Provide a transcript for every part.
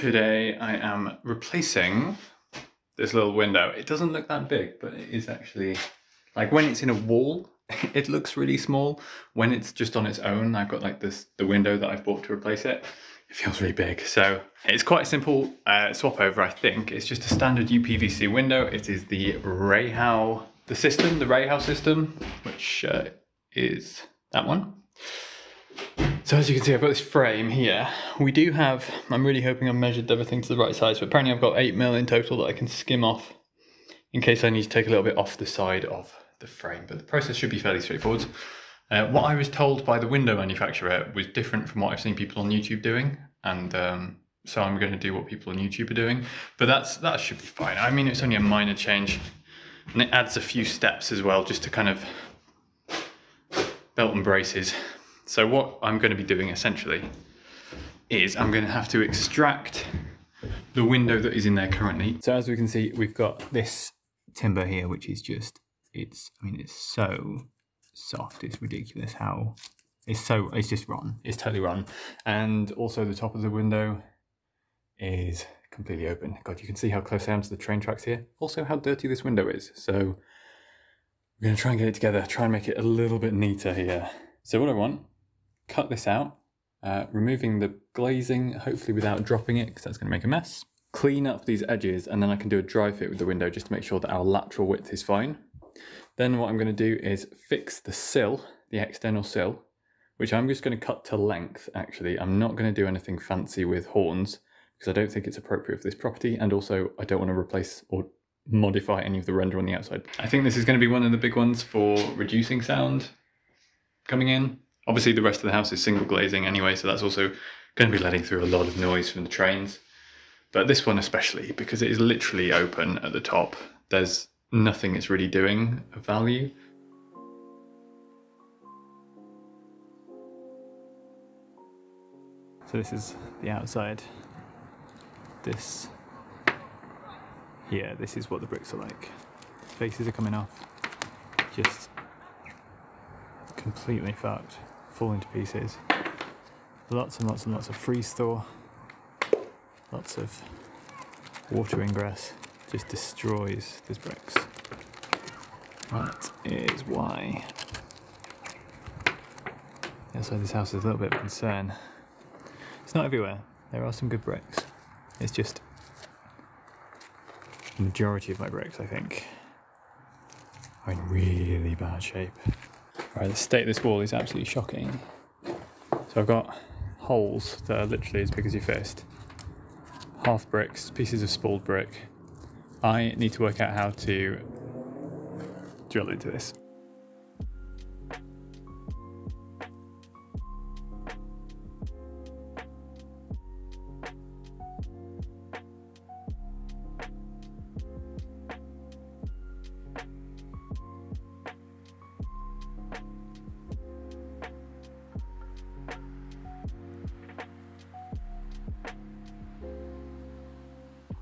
Today I am replacing this little window. It doesn't look that big, but it is actually, like when it's in a wall, it looks really small. When it's just on its own, I've got like the window that I've bought to replace it. It feels really big. So it's quite a simple swap over, I think. It's just a standard uPVC window. It is the Rehau, the Rehau system, which is that one. So as you can see, I've got this frame here. We do have, I'm really hoping I've measured everything to the right size, but apparently I've got 8mm in total that I can skim off in case I need to take a little bit off the side of the frame, but the process should be fairly straightforward. What I was told by the window manufacturer was different from what I've seen people on YouTube doing, and so I'm going to do what people on YouTube are doing, but that should be fine. I mean, it's only a minor change, and it adds a few steps as well, just to kind of belt and braces. So what I'm going to be doing essentially is I'm going to have to extract the window that is in there currently. So as we can see, we've got this timber here, which is just, it's so soft, it's ridiculous how, it's just rotten, it's totally rotten. And also the top of the window is completely open. God, you can see how close I am to the train tracks here. Also how dirty this window is. So we're going to try and get it together, try and make it a little bit neater here. So what I want, cut this out, removing the glazing, hopefully without dropping it, because that's going to make a mess. Clean up these edges, and then I can do a dry fit with the window just to make sure that our lateral width is fine. Then what I'm going to do is fix the sill, the external sill, which I'm just going to cut to length actually. I'm not going to do anything fancy with horns, because I don't think it's appropriate for this property, and also I don't want to replace or modify any of the render on the outside. I think this is going to be one of the big ones for reducing sound coming in. Obviously the rest of the house is single glazing anyway, so that's also going to be letting through a lot of noise from the trains. But this one especially, because it is literally open at the top, there's nothing it's really doing of value. So this is the outside. This here, this is what the bricks are like. Faces are coming off. Just completely fucked, falling to pieces. Lots and lots and lots of freeze thaw, lots of water ingress, just destroys these bricks. That is why the outside of this house is a little bit of a concern. It's not everywhere, there are some good bricks. It's just the majority of my bricks, I think, are in really bad shape. Right, the state of this wall is absolutely shocking. So I've got holes that are literally as big as your fist. Half bricks, pieces of spalled brick. I need to work out how to drill into this.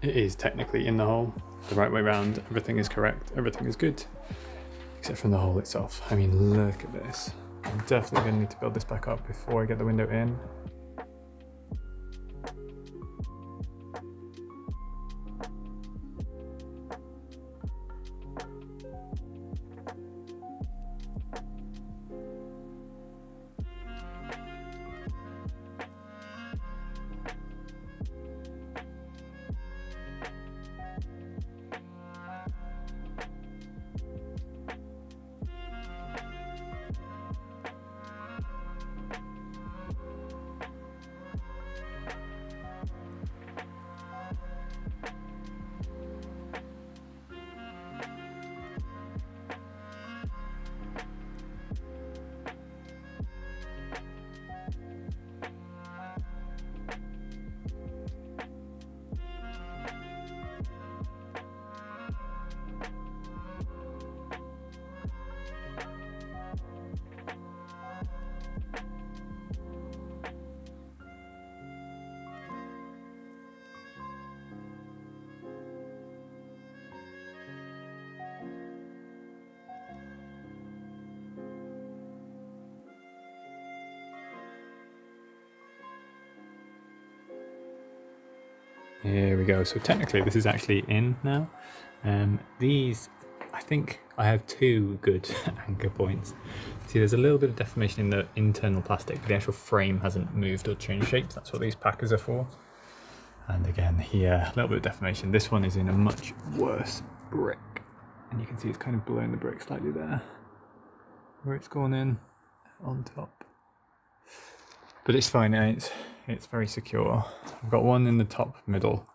It is technically in the hole, the right way round, everything is correct, everything is good, except from the hole itself. I mean, look at this. I'm definitely going to need to build this back up before I get the window in. Here we go. So technically this is actually in now. These, I think I have 2 good anchor points. See, there's a little bit of deformation in the internal plastic, but the actual frame hasn't moved or changed shapes. That's what these packers are for. And again here, a little bit of deformation. This one is in a much worse brick. And you can see it's kind of blown the brick slightly there, where it's gone in on top. But it's fine now, it's very secure. I've got one in the top middle.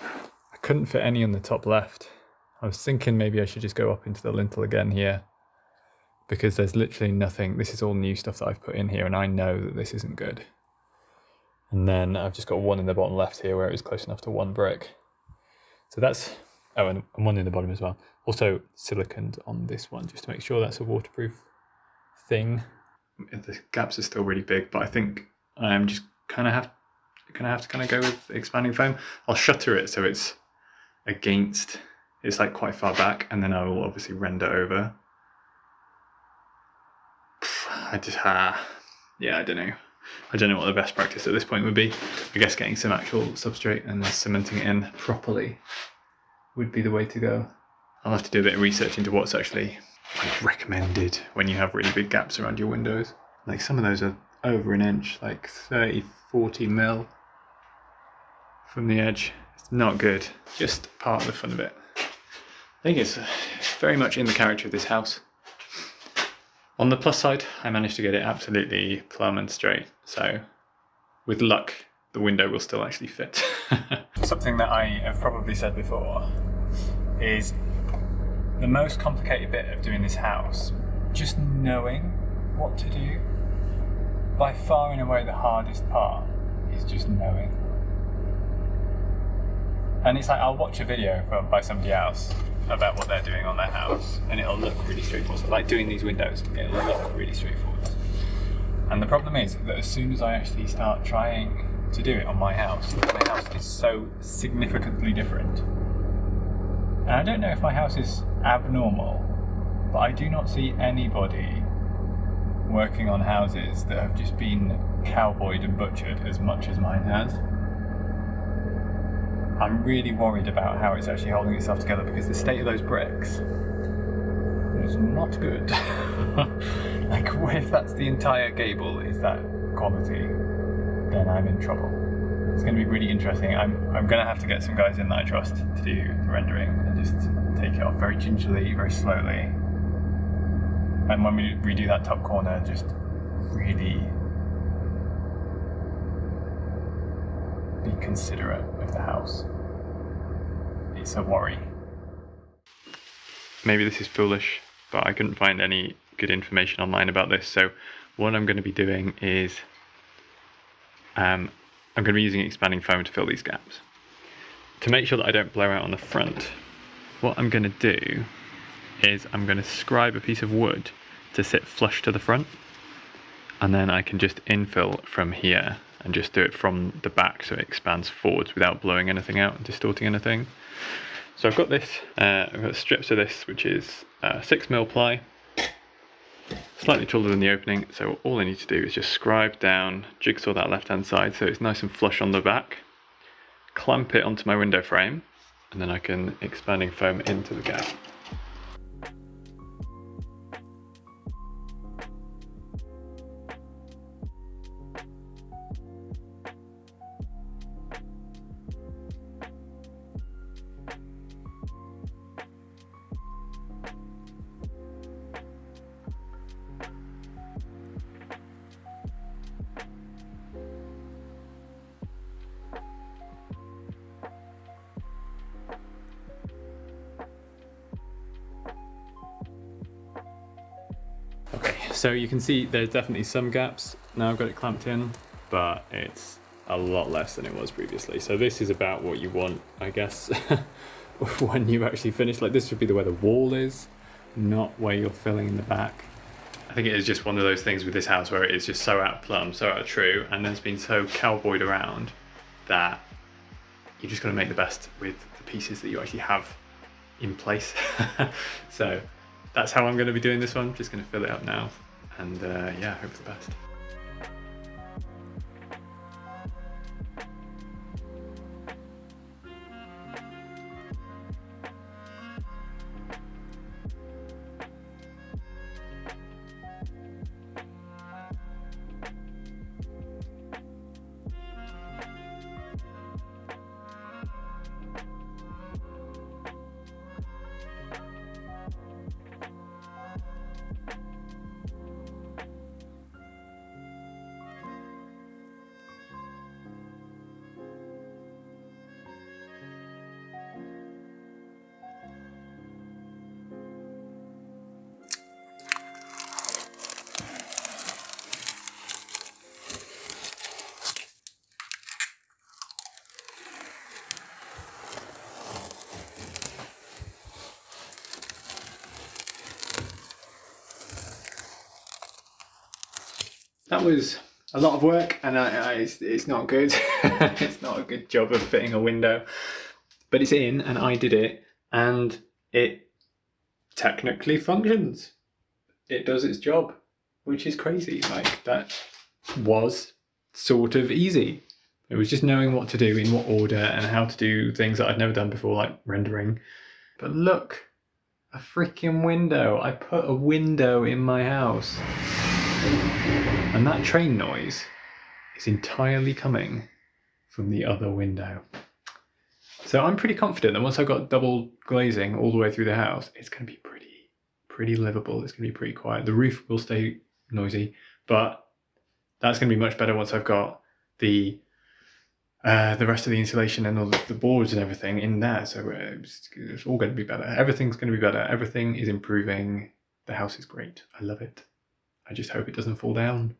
I couldn't fit any on the top left. I was thinking maybe I should just go up into the lintel again here, because there's literally nothing. This is all new stuff that I've put in here, and I know that this isn't good. And then I've just got one in the bottom left here where it was close enough to 1 brick. So that's, oh, and one in the bottom as well. Also siliconed on this one, just to make sure that's a waterproof thing. The gaps are still really big, but I think I'm just kind of have to go with expanding foam. I'll shutter it so it's against, it's like quite far back, and then I will obviously render over. I just, yeah, I don't know. I don't know what the best practice at this point would be. I guess getting some actual substrate and cementing it in properly would be the way to go. I'll have to do a bit of research into what's actually like recommended when you have really big gaps around your windows. Like some of those are over an inch, like 30, 40 mil from the edge. It's not good, just part of the fun of it. I think it's very much in the character of this house. On the plus side, I managed to get it absolutely plumb and straight. So with luck, the window will still actually fit. Something that I have probably said before is the most complicated bit of doing this house, just knowing what to do. By far and away the hardest part is just knowing. And it's like, I'll watch a video by somebody else about what they're doing on their house, and it'll look really straightforward. So like doing these windows, it'll look really straightforward. And the problem is that as soon as I actually start trying to do it on my house is so significantly different. And I don't know if my house is abnormal, but I do not see anybody working on houses that have just been cowboyed and butchered as much as mine has. I'm really worried about how it's actually holding itself together, because the state of those bricks is not good. Like, if that's the entire gable is that quality, then I'm in trouble. It's going to be really interesting. I'm going to have to get some guys in that I trust to do the rendering and just take it off very gingerly, very slowly. And when we redo that top corner, just really be considerate of the house. It's a worry. Maybe this is foolish, but I couldn't find any good information online about this. So what I'm going to be doing is I'm going to be using expanding foam to fill these gaps. To make sure that I don't blow out on the front, what I'm going to do is I'm going to scribe a piece of wood to sit flush to the front, and then I can just infill from here and just do it from the back so it expands forwards without blowing anything out and distorting anything. So I've got this, I've got strips of this, which is 6mm ply, slightly taller than the opening. So all I need to do is just scribe down, jigsaw that left hand side so it's nice and flush on the back, clamp it onto my window frame, and then I can expanding foam into the gap. Okay, so you can see there's definitely some gaps. Now I've got it clamped in, but it's a lot less than it was previously. So this is about what you want, I guess, when you actually finish. Like, this should be the where the wall is, not where you're filling in the back. I think it is just one of those things with this house where it is just so out of plumb, so out of true, and then it's been so cowboyed around that you just got to make the best with the pieces that you actually have in place. So that's how I'm going to be doing this one. Just going to fill it up now, and yeah, hope for the best. that was a lot of work, and it's not good. It's not a good job of fitting a window, but it's in, and I did it, and it technically functions. It does its job, which is crazy. Like, that was sort of easy. It was just knowing what to do, in what order, and how to do things that I'd never done before, like rendering. But look, a freaking window. I put a window in my house. And that train noise is entirely coming from the other window. So I'm pretty confident that once I've got double glazing all the way through the house, it's going to be pretty livable. It's going to be pretty quiet. The roof will stay noisy, but that's going to be much better once I've got the rest of the insulation and all the boards and everything in there. So it's all going to be better. Everything's going to be better. Everything is improving. The house is great. I love it. I just hope it doesn't fall down.